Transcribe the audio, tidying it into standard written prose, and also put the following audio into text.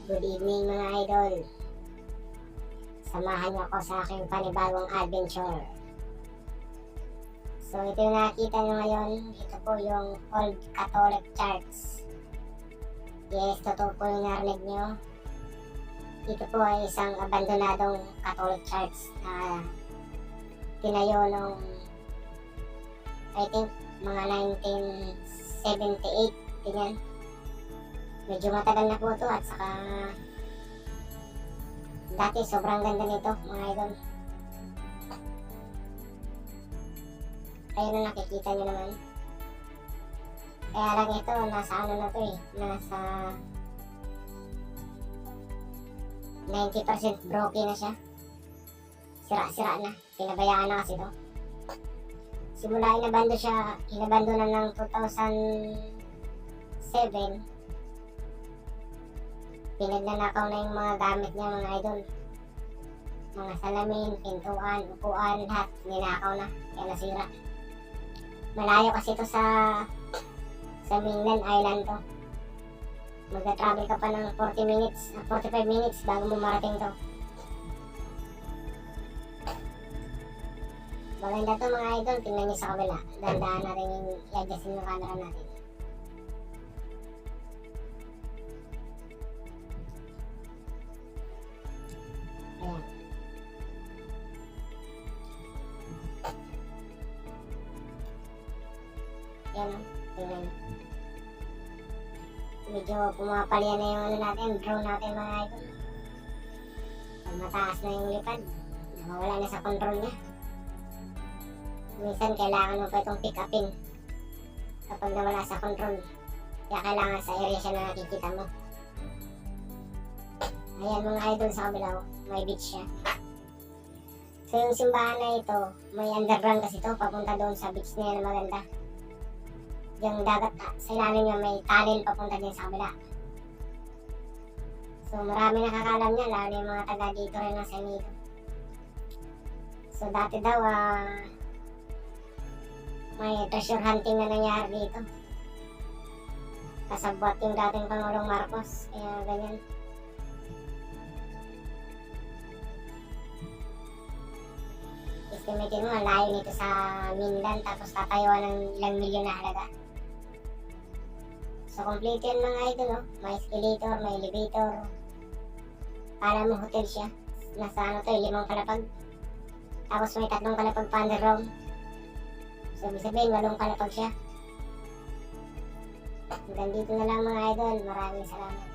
Good evening mga idol. Samahan niyo ako sa aking panibagong adventure. So ito yung nakikita nyo ngayon. Ito po yung Old Catholic Church. Yes, totoo po yung narinig nyo. Ito po ay isang abandonadong Catholic Church na tinayo nung I think mga 1978. Ganyan. Medyo matagal na po ito at saka dati sobrang ganda nito mga idol. Ayun na nakikita nyo naman. Kaya lang ito nasa ano na to nasa 90% broken na siya. Sira-sira na. Pinabayaan na kasi ito. Simula inabando na ng 2007. Pinagnanakaw na yung mga gamit niya mga idol. Mga salamin, pintuan, upuan, lahat ninakaw na. Kaya nasira. Malayo kasi ito sa mainland island to. Magta-travel ka pa ng 45 minutes bago mo marating to. Maganda to mga idol, tingnan niyo sa kabila. Dandaan natin yung i-adjustin yung camera natin. Ayan. Ayan o, tingnan. Medyo pumapalya na yung ano natin, drone natin mga idol. Pag mataas na yung lipad, nawawala na sa control niya. Minsan kailangan mo pa itong pick upin kapag nawala sa control. Kaya kailangan sa area siya na nakikita mo. Ayan mga idol sa kabilaw, may beach siya. So yung simbahan na ito, may underground kasi ito, papunta doon sa beach na yan na maganda. Yung dagat sa ilalim niya may tunnel papunta din sa kabila. So marami nakakalam niya, lalo yung mga taga dito rin na San Miguel. So dati daw may treasure hunting na nangyari dito. Kasabwat yung dating Pangulong Marcos, kaya ganyan. Estimate mo, ang layo nito sa mainland tapos tatayuan ng ilang milyon na halaga. So complete yan mga idol, no? May escalator, may elevator. Para mo hotel siya. Nasa ano to, 5 kalapag. Tapos may 3 kalapag pa underground. So ibig sabihin, 8 kalapag siya. Hanggang dito na lang mga idol. Maraming salamat.